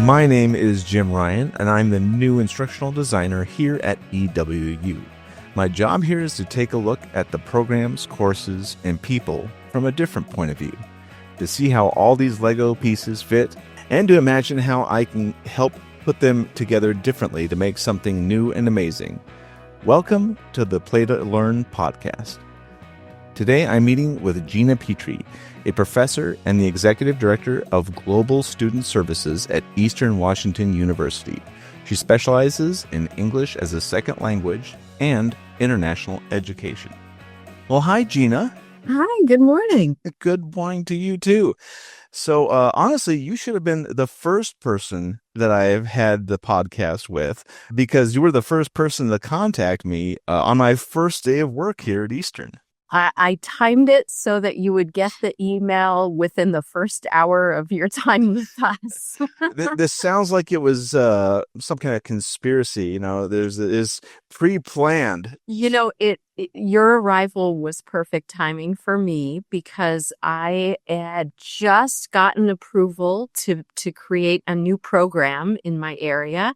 My name is Jim Ryan, and I'm the new instructional designer here at EWU. My job here is to take a look at the programs, courses, and people from a different point of view, to see how all these Lego pieces fit, and to imagine how I can help put them together differently to make something new and amazing. Welcome to the Play to Learn podcast. Today I'm meeting with Gena Petrie, a professor and the executive director of Global Student Services at Eastern Washington University. She specializes in English as a second language and international education. Well, hi, Gina. Hi, good morning. Good morning to you, too. So, honestly, you should have been the first person that I've had the podcast with, because you were the first person to contact me on my first day of work here at Eastern. I timed it so that you would get the email within the first hour of your time with us. This sounds like it was some kind of conspiracy. You know, there's pre-planned. You know, your arrival was perfect timing for me because I had just gotten approval to create a new program in my area,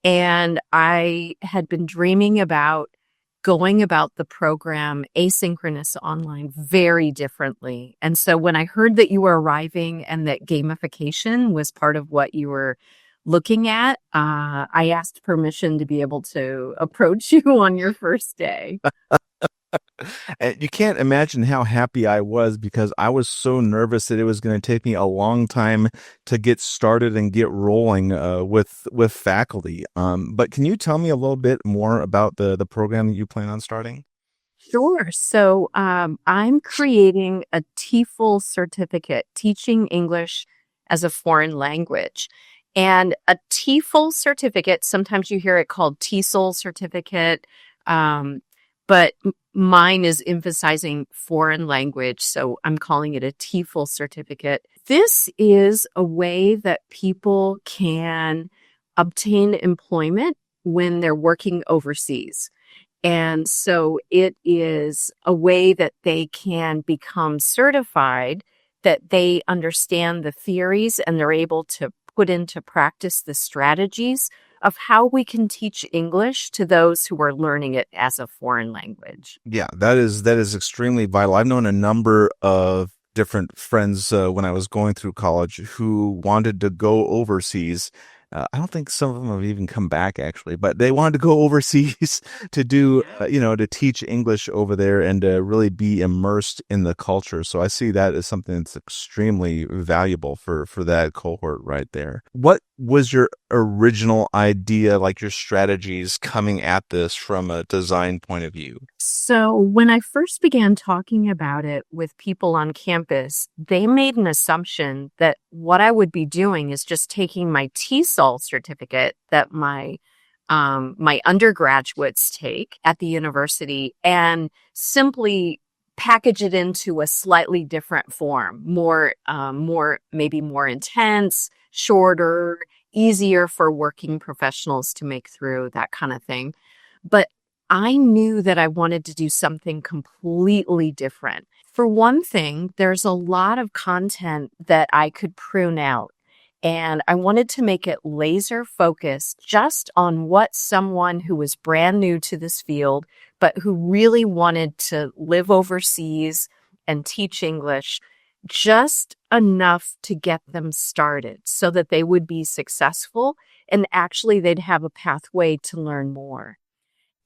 and I had been dreaming about going about the program asynchronous online very differently. And so when I heard that you were arriving and that gamification was part of what you were looking at, I asked permission to be able to approach you on your first day. And you can't imagine how happy I was, because I was so nervous that it was going to take me a long time to get started and get rolling with faculty. But can you tell me a little bit more about the program that you plan on starting? Sure. So I'm creating a TOEFL certificate, teaching English as a foreign language. And a TOEFL certificate, sometimes you hear it called TESOL certificate, but mine is emphasizing foreign language, so I'm calling it a TOEFL certificate. This is a way that people can obtain employment when they're working overseas. And so it is a way that they can become certified, that they understand the theories and they're able to put into practice the strategies of how we can teach English to those who are learning it as a foreign language. Yeah, that is extremely vital. I've known a number of different friends when I was going through college who wanted to go overseas. I don't think some of them have even come back, actually, but they wanted to go overseas to do, to teach English over there and to really be immersed in the culture. So I see that as something that's extremely valuable for that cohort right there. What was your original idea, like your strategies coming at this from a design point of view? So when I first began talking about it with people on campus, they made an assumption that what I would be doing is just taking my TESOL certificate that my undergraduates take at the university and simply package it into a slightly different form, maybe more intense, shorter, easier for working professionals to make through, that kind of thing. But I knew that I wanted to do something completely different. For one thing, there's a lot of content that I could prune out, and I wanted to make it laser focused just on what someone who was brand new to this field, but who really wanted to live overseas and teach English, just enough to get them started so that they would be successful and actually they'd have a pathway to learn more.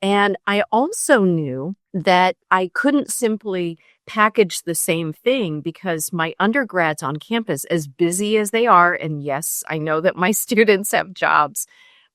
And I also knew that I couldn't simply package the same thing, because my undergrads on campus, as busy as they are, and yes, I know that my students have jobs,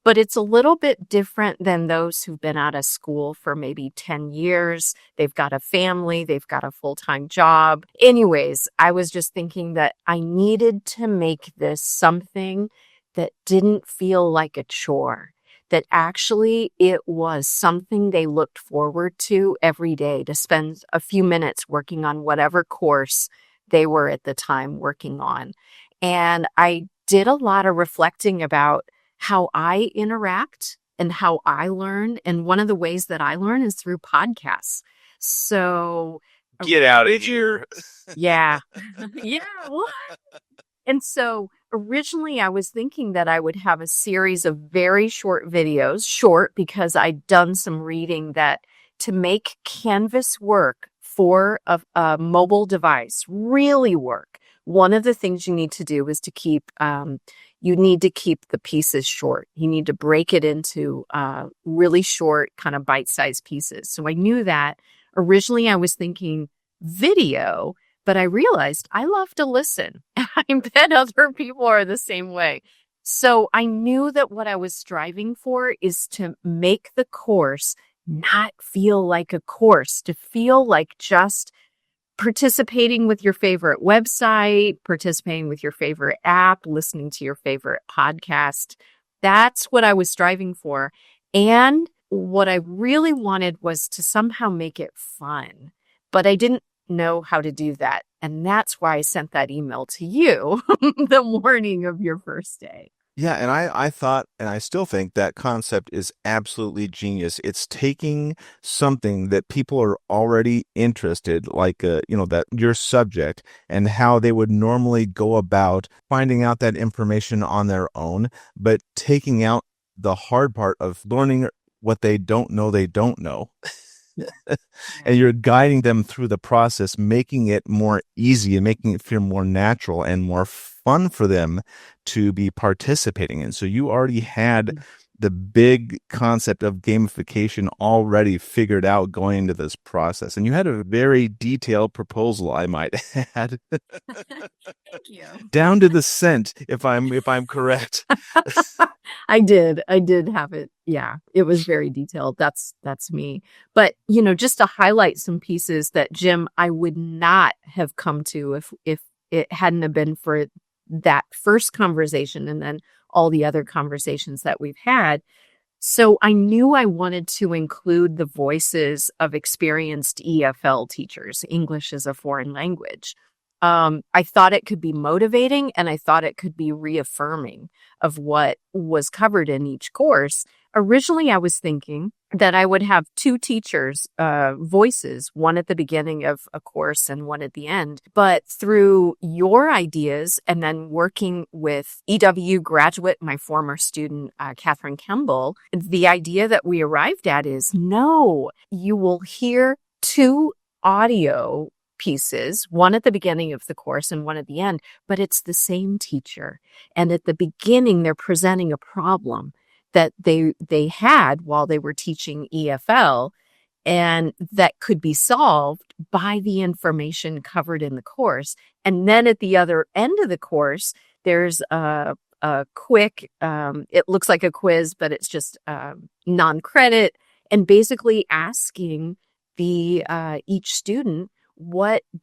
but it's a little bit different than those who've been out of school for maybe 10 years. They've got a family, they've got a full-time job. Anyways, I was just thinking that I needed to make this something that didn't feel like a chore, that actually it was something they looked forward to every day, to spend a few minutes working on whatever course they were at the time working on. And I did a lot of reflecting about how I interact and how I learn. And one of the ways that I learn is through podcasts. So Get out of here. Yeah. Yeah. What? And so Originally, I was thinking that I would have a series of very short videos, short because I'd done some reading that to make Canvas work for a mobile device really work, one of the things you need to do is to you need to keep the pieces short. You need to break it into really short, kind of bite-sized pieces. So I knew that. Originally, I was thinking video, but I realized I love to listen. I bet other people are the same way. So I knew that what I was striving for is to make the course not feel like a course, to feel like just participating with your favorite website, participating with your favorite app, listening to your favorite podcast. That's what I was striving for. And what I really wanted was to somehow make it fun, but I didn't know how to do that. And that's why I sent that email to you the morning of your first day. Yeah, and I thought, and I still think that concept is absolutely genius. It's taking something that people are already interested, like, that your subject, and how they would normally go about finding out that information on their own, but taking out the hard part of learning what they don't know they don't know. And you're guiding them through the process, making it more easy and making it feel more natural and more fun for them to be participating in. So you already had the big concept of gamification already figured out going into this process. And you had a very detailed proposal, I might add. Thank you. Down to the cent, if I'm correct. I did have it. Yeah, it was very detailed. That's me. But, just to highlight some pieces that, Jim, I would not have come to if it hadn't have been for that first conversation and then all the other conversations that we've had. So I knew I wanted to include the voices of experienced EFL teachers, English as a foreign language. I thought it could be motivating, and I thought it could be reaffirming of what was covered in each course. Originally, I was thinking that I would have two teachers' voices, one at the beginning of a course and one at the end. But through your ideas and then working with EW graduate, my former student, Catherine Kemble, the idea that we arrived at is no, you will hear two audio pieces, one at the beginning of the course and one at the end, but it's the same teacher. And at the beginning, they're presenting a problem that they had while they were teaching EFL, and that could be solved by the information covered in the course. And then at the other end of the course, there's a quick, it looks like a quiz, but it's just non-credit, and basically asking each student,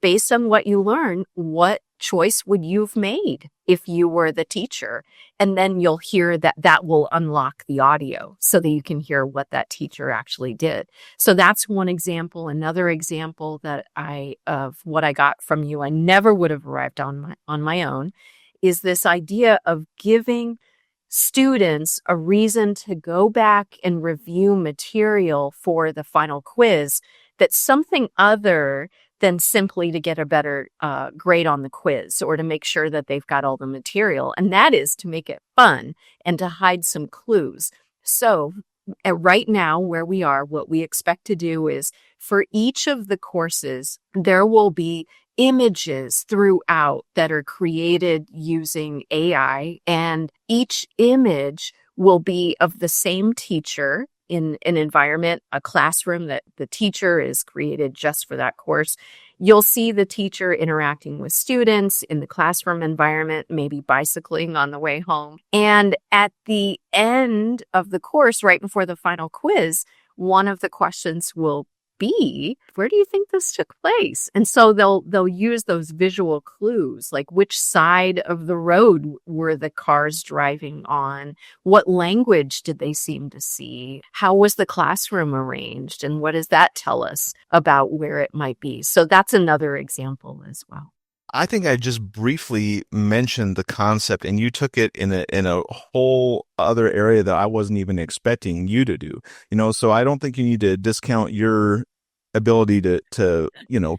based on what you learn, what choice would you have made if you were the teacher? And then you'll hear that will unlock the audio so that you can hear what that teacher actually did. So that's one example. Another example of what I got from you, I never would have arrived on my own, is this idea of giving students a reason to go back and review material for the final quiz that's something other than simply to get a better grade on the quiz or to make sure that they've got all the material. And that is to make it fun and to hide some clues. So right now where we are, what we expect to do is for each of the courses, there will be images throughout that are created using AI, and each image will be of the same teacher in an environment, a classroom that the teacher is created just for that course. You'll see the teacher interacting with students in the classroom environment, maybe bicycling on the way home. And at the end of the course, right before the final quiz, one of the questions will be, where do you think this took place? And so they'll use those visual clues, like which side of the road were the cars driving on? What language did they seem to see? How was the classroom arranged? And what does that tell us about where it might be? So that's another example as well. I think I just briefly mentioned the concept, and you took it in a whole other area that I wasn't even expecting you to do. So I don't think you need to discount your ability to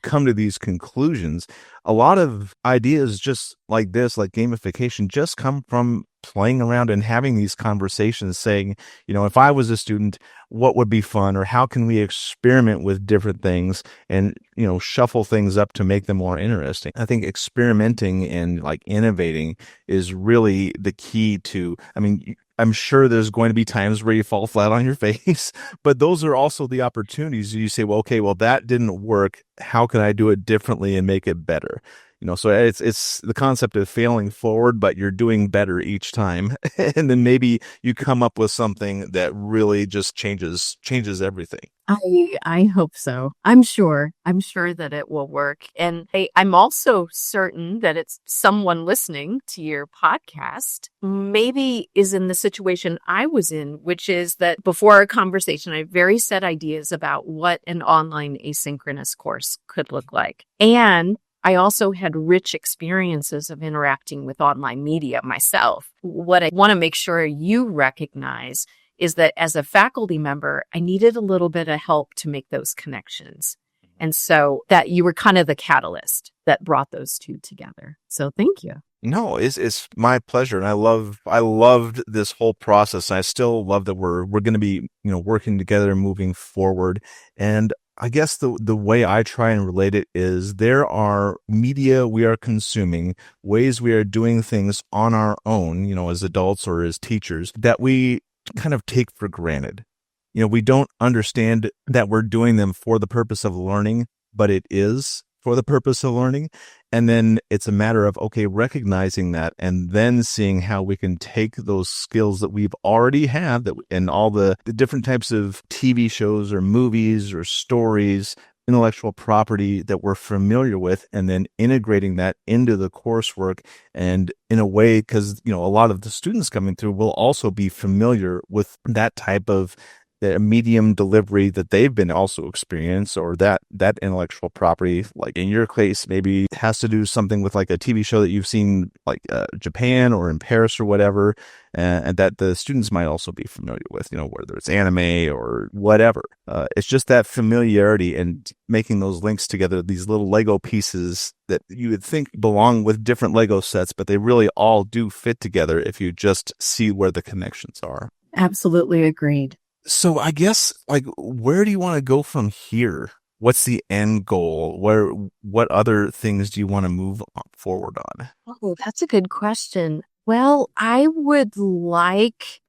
come to these conclusions. A lot of ideas just like this, like gamification, just come from playing around and having these conversations, saying, if I was a student, what would be fun, or how can we experiment with different things and shuffle things up to make them more interesting. I think experimenting and like innovating is really the key to, I mean, I'm sure there's going to be times where you fall flat on your face, but those are also the opportunities. You say, well, okay, well, that didn't work. How can I do it differently and make it better? So it's the concept of failing forward, but you're doing better each time. And then maybe you come up with something that really just changes everything. I hope so. I'm sure that it will work. And I'm also certain that it's someone listening to your podcast maybe is in the situation I was in, which is that before our conversation, I had very set ideas about what an online asynchronous course could look like. And I also had rich experiences of interacting with online media myself. What I want to make sure you recognize is that as a faculty member, I needed a little bit of help to make those connections. And so that you were kind of the catalyst that brought those two together. So thank you. No, it's my pleasure. And I loved this whole process. I still love that we're going to be, working together and moving forward. And I guess the way I try and relate it is there are media we are consuming, ways we are doing things on our own, as adults or as teachers, that we kind of take for granted. We don't understand that we're doing them for the purpose of learning, but it is for the purpose of learning. And then it's a matter of, okay, recognizing that and then seeing how we can take those skills that we've already had and all the different types of TV shows or movies or stories, intellectual property that we're familiar with, and then integrating that into the coursework. And in a way, because, a lot of the students coming through will also be familiar with that type of the medium delivery that they've been also experienced, or that intellectual property, like in your case, maybe it has to do something with like a TV show that you've seen like Japan or in Paris or whatever, and that the students might also be familiar with, whether it's anime or whatever. It's just that familiarity and making those links together, these little Lego pieces that you would think belong with different Lego sets, but they really all do fit together if you just see where the connections are. Absolutely agreed. So I guess, like, where do you want to go from here? What's the end goal? What other things do you want to move forward on? Oh, that's a good question. Well, I would like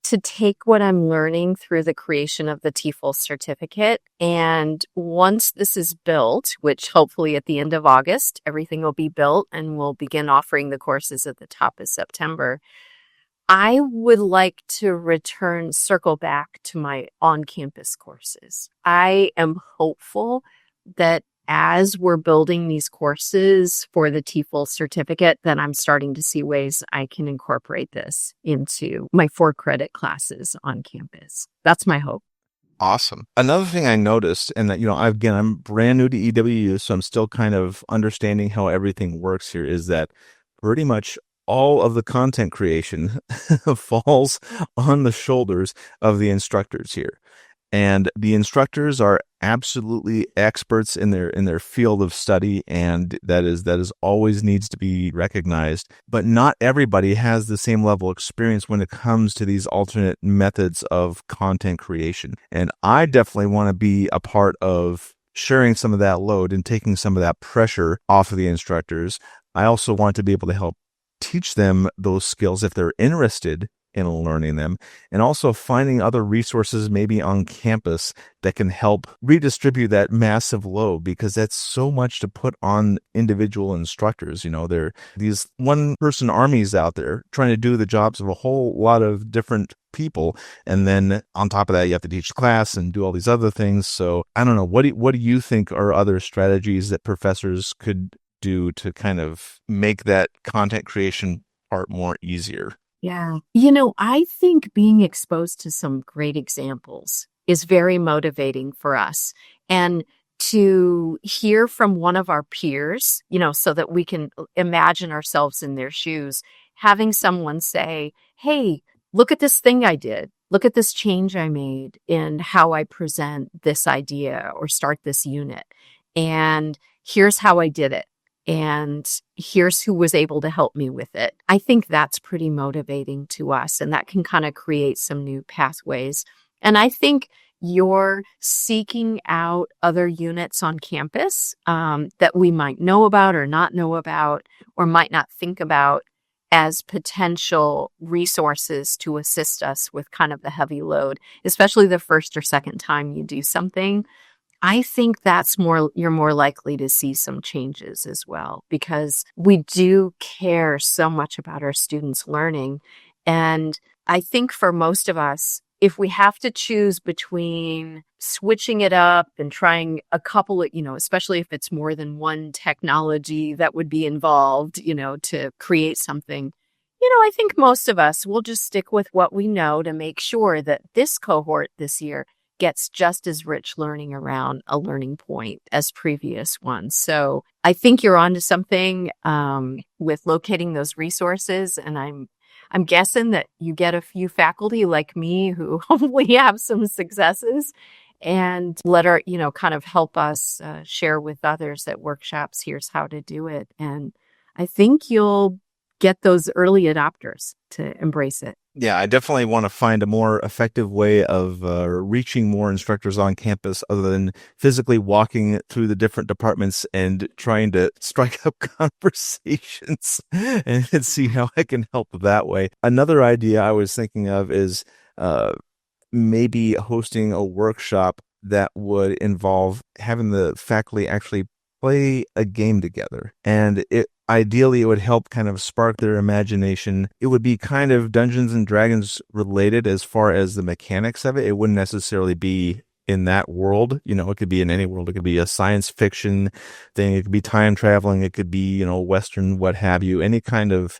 to take what I'm learning through the creation of the TOEFL certificate. And once this is built, which hopefully at the end of August, everything will be built and we'll begin offering the courses at the top of September, I would like to circle back to my on-campus courses. I am hopeful that as we're building these courses for the TOEFL certificate, that I'm starting to see ways I can incorporate this into my 4-credit classes on campus. That's my hope. Awesome. Another thing I noticed, and that, I'm brand new to EWU, so I'm still kind of understanding how everything works here, is that pretty much all of the content creation falls on the shoulders of the instructors here. And the instructors are absolutely experts in their field of study, and that is always needs to be recognized. But not everybody has the same level of experience when it comes to these alternate methods of content creation. And I definitely want to be a part of sharing some of that load and taking some of that pressure off of the instructors. I also want to be able to help teach them those skills if they're interested in learning them, and also finding other resources maybe on campus that can help redistribute that massive load, because that's so much to put on individual instructors. There are these one-person armies out there trying to do the jobs of a whole lot of different people, and then on top of that you have to teach class and do all these other things. So I don't know, what do you think are other strategies that professors could do to kind of make that content creation part more easier? Yeah. I think being exposed to some great examples is very motivating for us. And to hear from one of our peers, so that we can imagine ourselves in their shoes, having someone say, hey, look at this thing I did. look at this change I made in how I present this idea or start this unit. And here's how I did it. And here's who was able to help me with it. I think that's pretty motivating to us, and that can kind of create some new pathways. And I think you're seeking out other units on campus that we might know about or not know about, or might not think about as potential resources to assist us with kind of the heavy load, especially the first or second time you do something. I think you're more likely to see some changes as well, because we do care so much about our students learning. And I think for most of us, if we have to choose between switching it up and trying a couple of, especially if it's more than one technology that would be involved, to create something, I think most of us will just stick with what we know to make sure that this cohort this year gets just as rich learning around a learning point as previous ones. So I think you're onto something with locating those resources. And I'm guessing that you get a few faculty like me who hopefully have some successes and kind of help us share with others at workshops, here's how to do it. And I think you'll get those early adopters to embrace it. Yeah, I definitely want to find a more effective way of reaching more instructors on campus other than physically walking through the different departments and trying to strike up conversations and see how I can help that way. Another idea I was thinking of is maybe hosting a workshop that would involve having the faculty actually play a game together. And ideally, it would help kind of spark their imagination. It would be kind of Dungeons and Dragons related as far as the mechanics of it. It wouldn't necessarily be in that world. It could be in any world. It could be a science fiction thing. It could be time traveling. It could be, Western, what have you, any kind of,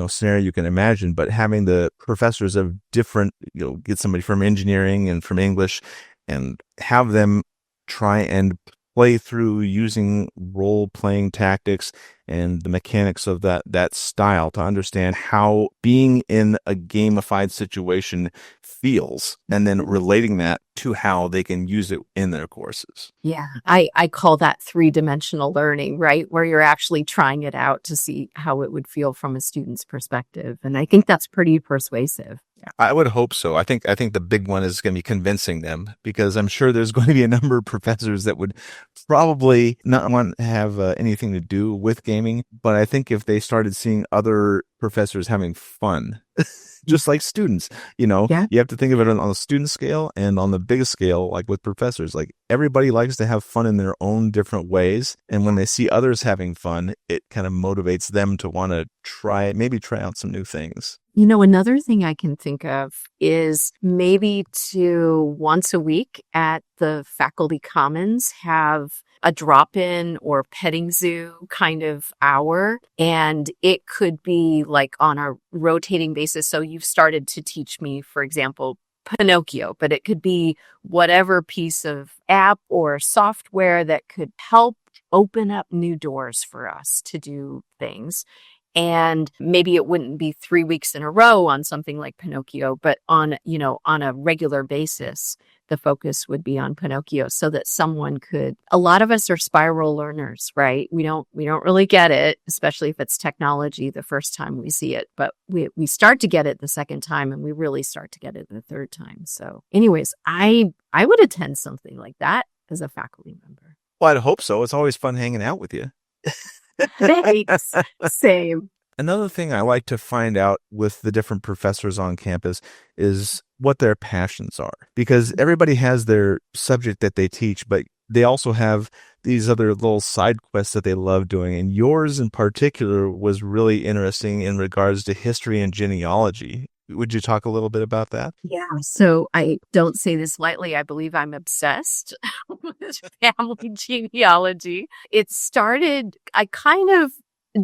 scenario you can imagine. But having the professors of different, get somebody from engineering and from English and have them try and play through using role-playing tactics and the mechanics of that style to understand how being in a gamified situation feels, and then relating that to how they can use it in their courses. Yeah, I call that three-dimensional learning, right? Where you're actually trying it out to see how it would feel from a student's perspective. And I think that's pretty persuasive. I would hope so. I think the big one is going to be convincing them, because I'm sure there's going to be a number of professors that would probably not want to have anything to do with gaming. But I think if they started seeing other professors having fun, just like students, you have to think of it on the student scale and on the biggest scale, like with professors. Like, everybody likes to have fun in their own different ways. And when they see others having fun, it kind of motivates them to want to try out some new things. Another thing I can think of is maybe to once a week at the faculty commons have a drop-in or petting zoo kind of hour. And it could be like on a rotating basis. So you've started to teach me, for example, Pinocchio, but it could be whatever piece of app or software that could help open up new doors for us to do things. And maybe it wouldn't be 3 weeks in a row on something like Pinocchio, but on a regular basis, the focus would be on Pinocchio, so that a lot of us are spiral learners, right? We don't really get it, especially if it's technology the first time we see it, but we start to get it the second time, and we really start to get it the third time. So anyways, I would attend something like that as a faculty member. Well, I'd hope so. It's always fun hanging out with you. Thanks. Same. Another thing I like to find out with the different professors on campus is what their passions are, because everybody has their subject that they teach, but they also have these other little side quests that they love doing. And yours in particular was really interesting in regards to history and genealogy. Would you talk a little bit about that? Yeah. So I don't say this lightly. I believe I'm obsessed with family genealogy. It started, I kind of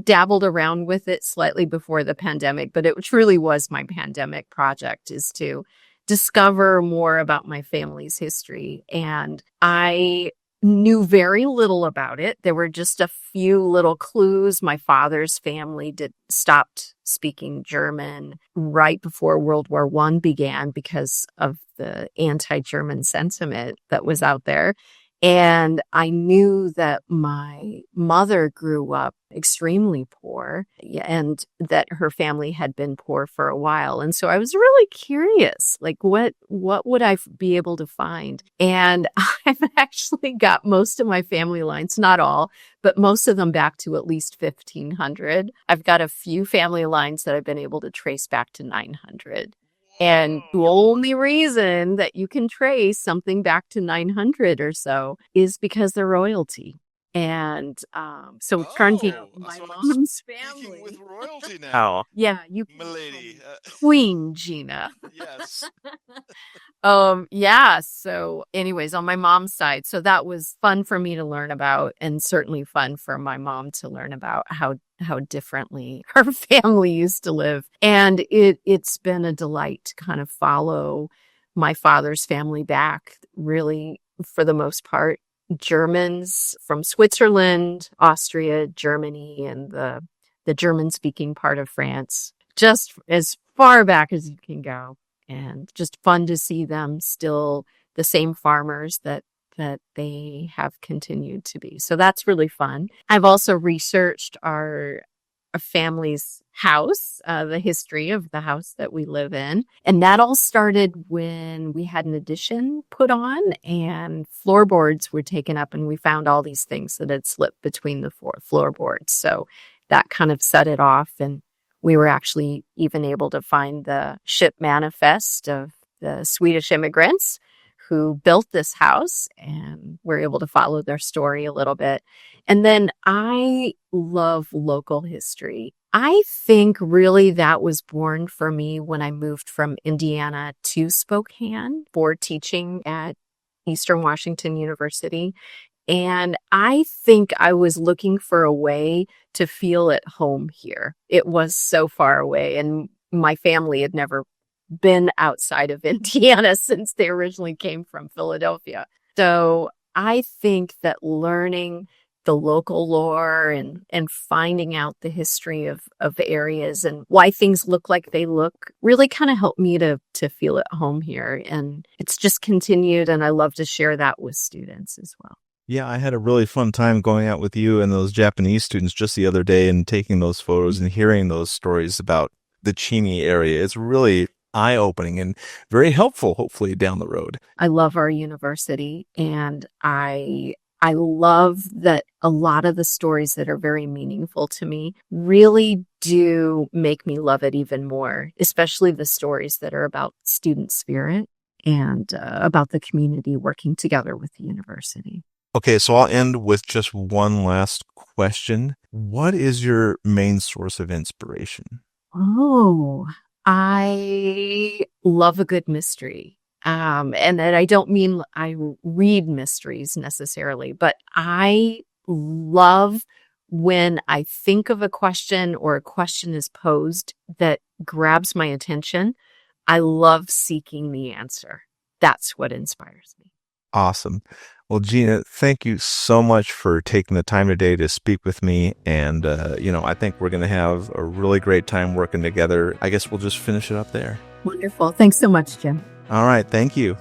dabbled around with it slightly before the pandemic, but it truly was my pandemic project, is to discover more about my family's history. And I knew very little about it. There were just a few little clues. My father's family stopped speaking German right before World War I began because of the anti-German sentiment that was out there. And I knew that my mother grew up extremely poor and that her family had been poor for a while. And so I was really curious, like what would I be able to find? And I've actually got most of my family lines, not all, but most of them back to at least 1500. I've got a few family lines that I've been able to trace back to 900. And the only reason that you can trace something back to 900 or so is because they're royalty. And so turns out my mom's family with royalty now. Yeah, you milady. Queen Gina. Yes. Yeah. So anyways, on my mom's side, so that was fun for me to learn about, and certainly fun for my mom to learn about how differently her family used to live. And it's been a delight to kind of follow my father's family back, really, for the most part. Germans from Switzerland, Austria, Germany, and the German-speaking part of France, just as far back as you can go. And just fun to see them still the same farmers that they have continued to be. So that's really fun. I've also researched our family's house, the history of the house that we live in. And that all started when we had an addition put on and floorboards were taken up, and we found all these things that had slipped between the floorboards. So that kind of set it off. And we were actually even able to find the ship manifest of the Swedish immigrants who built this house, and we're able to follow their story a little bit. And then I love local history. I think really that was born for me when I moved from Indiana to Spokane for teaching at Eastern Washington University. And I think I was looking for a way to feel at home here. It was so far away, and my family had never been outside of Indiana since they originally came from Philadelphia. So I think that learning the local lore and finding out the history of areas and why things look like they look really kind of helped me to feel at home here. And it's just continued, and I love to share that with students as well. Yeah, I had a really fun time going out with you and those Japanese students just the other day and taking those photos and hearing those stories about the Chini area. It's really eye-opening and very helpful, hopefully, down the road. I love our university, and I love that a lot of the stories that are very meaningful to me really do make me love it even more, especially the stories that are about student spirit and about the community working together with the university. Okay, so I'll end with just one last question. What is your main source of inspiration? Oh, I love a good mystery. And I don't mean I read mysteries necessarily, but I love when I think of a question or a question is posed that grabs my attention. I love seeking the answer. That's what inspires me. Awesome. Well, Gina, thank you so much for taking the time today to speak with me. And, I think we're going to have a really great time working together. I guess we'll just finish it up there. Wonderful. Thanks so much, Jim. All right. Thank you.